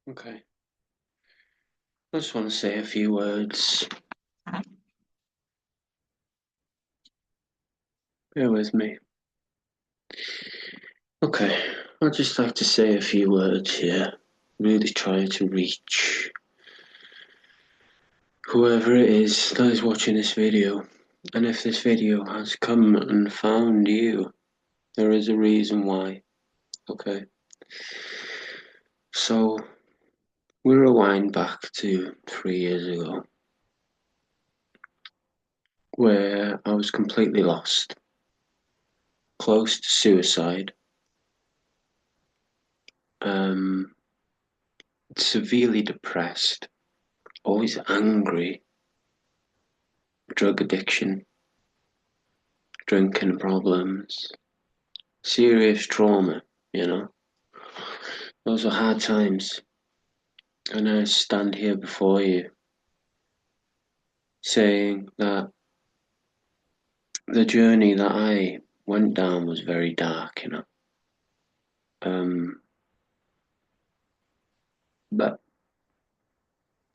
Okay. I just want to say a few words. Bear with me. Okay. I'd just like to say a few words here. Really try to reach whoever it is that is watching this video. And if this video has come and found you, there is a reason why. Okay. So, we rewind back to 3 years ago, where I was completely lost, close to suicide, um, severely depressed, always angry, drug addiction, drinking problems, serious trauma, you know. Those are hard times. And I stand here before you saying that the journey that I went down was very dark, you know. Um, but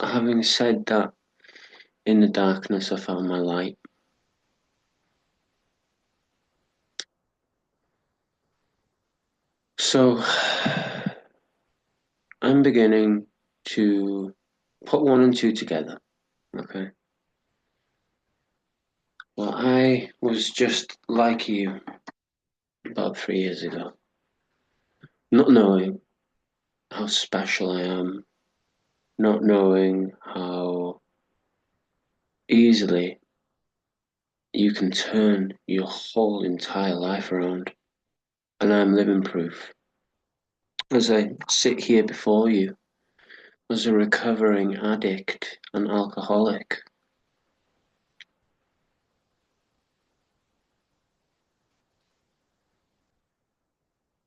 having said that, in the darkness I found my light. So I'm beginning to put one and two together, okay? Well, I was just like you about 3 years ago, not knowing how special I am, not knowing how easily you can turn your whole entire life around. And I'm living proof. As I sit here before you, as a recovering addict and alcoholic,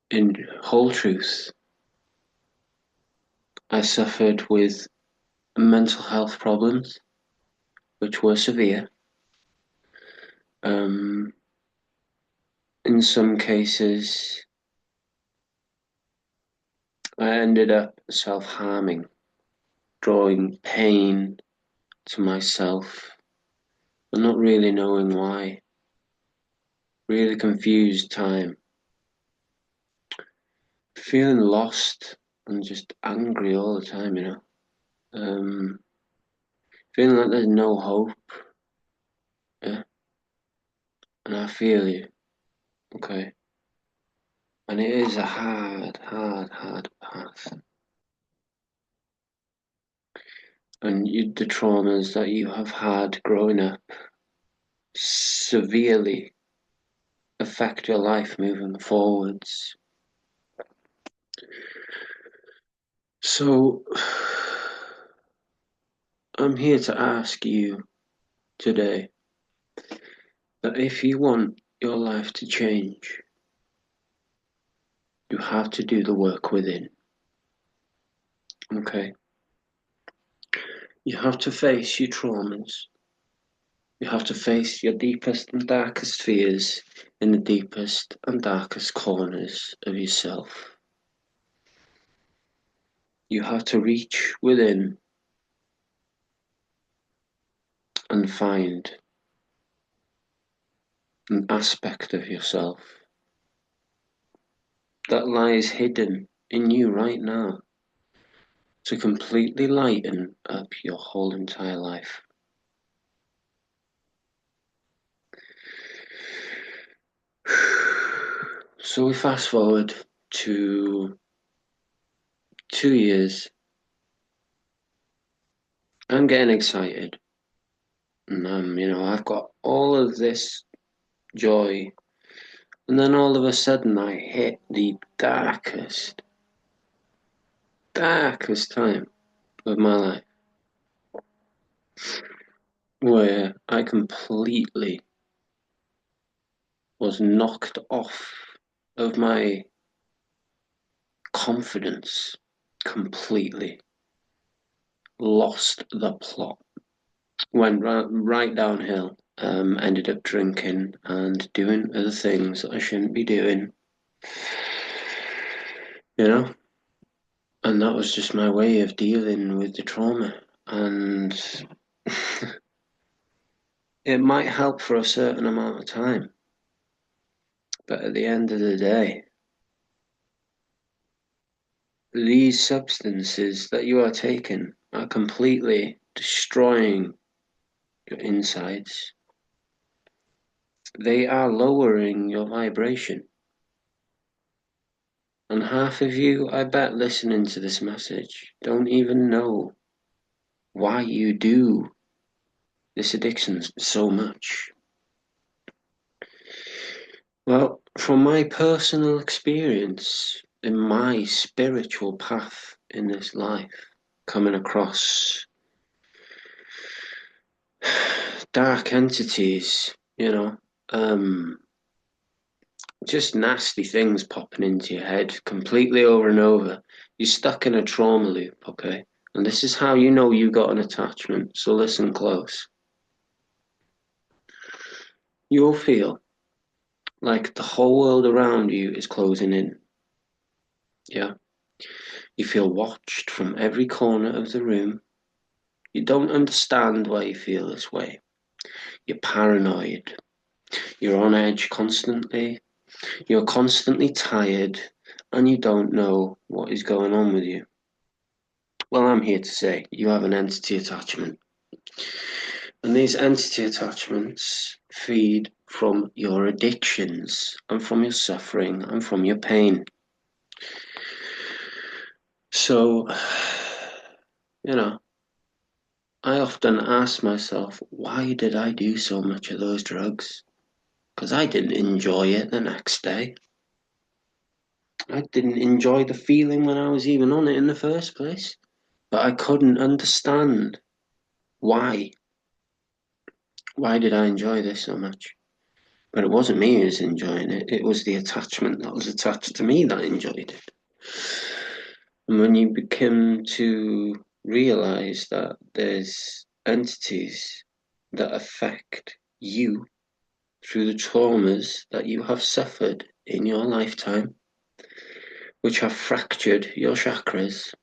in whole truth, I suffered with mental health problems, which were severe. Um, in some cases, I ended up self-harming, drawing pain to myself, but not really knowing why. Really confused time. Feeling lost and just angry all the time, you know. Um, Feeling like there's no hope, yeah. And I feel you, okay. And it is a hard path. And the traumas that you have had growing up severely affect your life moving forwards. So, I'm here to ask you today that if you want your life to change, you have to do the work within, okay? You have to face your traumas. You have to face your deepest and darkest fears in the deepest and darkest corners of yourself. You have to reach within and find an aspect of yourself that lies hidden in you right now to completely lighten up your whole entire life. So we fast forward to 2 years. I'm getting excited. And I've got all of this joy. And then all of a sudden I hit the darkest time of my life where I completely was knocked off of my confidence completely, lost the plot, went right downhill, ended up drinking and doing other things that I shouldn't be doing, you know? And that was just my way of dealing with the trauma. And it might help for a certain amount of time. But at the end of the day, these substances that you are taking are completely destroying your insides. They are lowering your vibration. And half of you, I bet, listening to this message don't even know why you do this addiction so much. Well, from my personal experience in my spiritual path in this life, coming across dark entities, just nasty things popping into your head completely over and over. You're stuck in a trauma loop, okay? And this is how you know you got an attachment. So listen close. You'll feel like the whole world around you is closing in. Yeah. You feel watched from every corner of the room. You don't understand why you feel this way. You're paranoid. You're on edge constantly. You're constantly tired and you don't know what is going on with you. Well, I'm here to say you have an entity attachment. And these entity attachments feed from your addictions and from your suffering and from your pain. So, I often ask myself, why did I do so much of those drugs? Because I didn't enjoy it the next day. I didn't enjoy the feeling when I was even on it in the first place. But I couldn't understand why. Why did I enjoy this so much? But it wasn't me who was enjoying it. It was the attachment that was attached to me that enjoyed it. And when you begin to realize that there's entities that affect you through the traumas that you have suffered in your lifetime, which have fractured your chakras,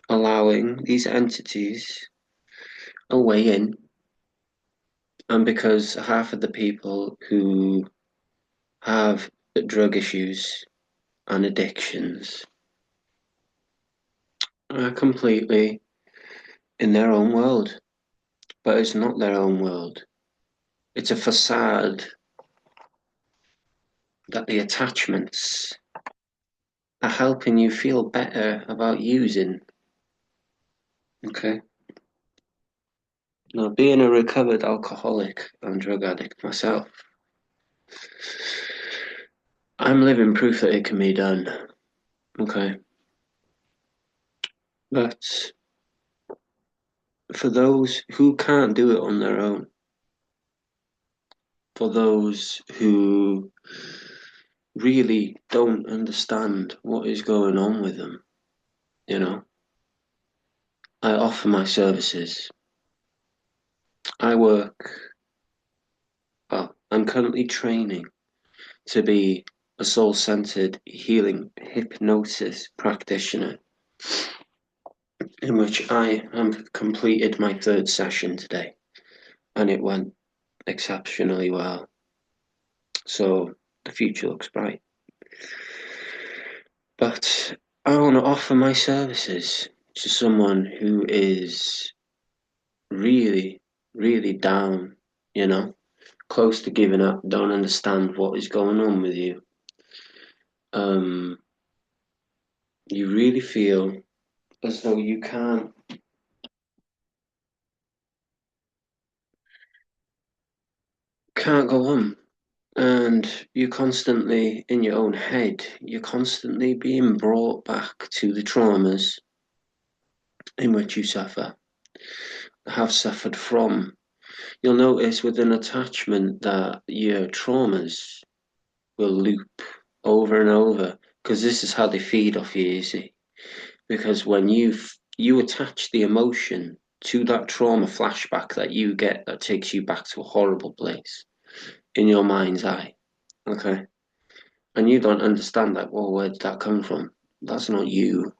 allowing these entities a way in. And because half of the people who have drug issues and addictions are completely in their own world, but it's not their own world. It's a facade that the attachments are helping you feel better about using. Okay. Now, being a recovered alcoholic and drug addict myself, I'm living proof that it can be done. Okay. But for those who can't do it on their own, for those who really don't understand what is going on with them, I offer my services. I'm currently training to be a soul-centered healing hypnosis practitioner, in which I have completed my third session today, and it went exceptionally well. So the future looks bright. But I want to offer my services to someone who is really, really down, close to giving up, don't understand what is going on with you. You really feel as though you can't go on, and you're constantly in your own head. You're constantly being brought back to the traumas in which you have suffered from. You'll notice with an attachment that your traumas will loop over and over, because this is how they feed off you, you see. Because when you attach the emotion to that trauma flashback that you get that takes you back to a horrible place in your mind's eye, okay? And you don't understand, like, well, where did that come from? That's not you.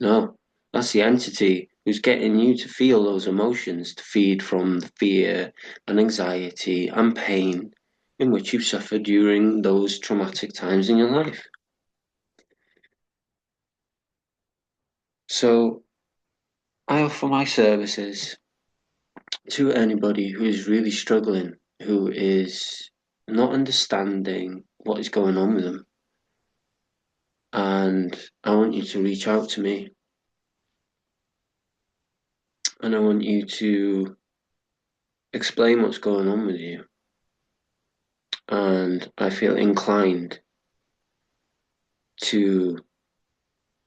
No, that's the entity who's getting you to feel those emotions to feed from the fear and anxiety and pain in which you've suffered during those traumatic times in your life. So I offer my services to anybody who is really struggling, who is not understanding what is going on with them. And I want you to reach out to me, and I want you to explain what's going on with you. And I feel inclined to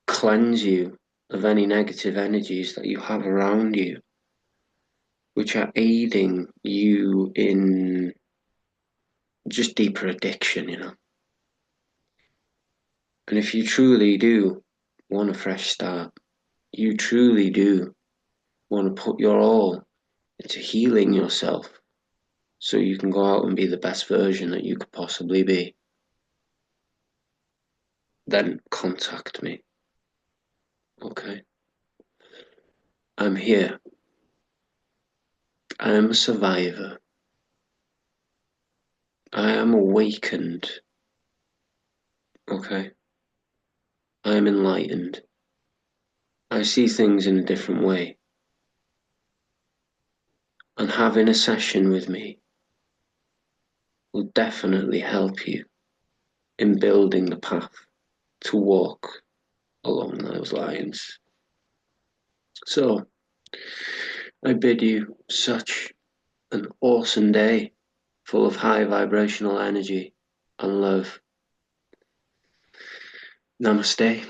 cleanse you of any negative energies that you have around you, which are aiding you in just deeper addiction. And if you truly do want a fresh start, you truly do want to put your all into healing yourself so you can go out and be the best version that you could possibly be, then contact me. Okay? I'm here. I am a survivor. I am awakened. Okay? I am enlightened. I see things in a different way. And having a session with me will definitely help you in building the path to walk along those lines. So, I bid you such an awesome day full of high vibrational energy and love. Namaste.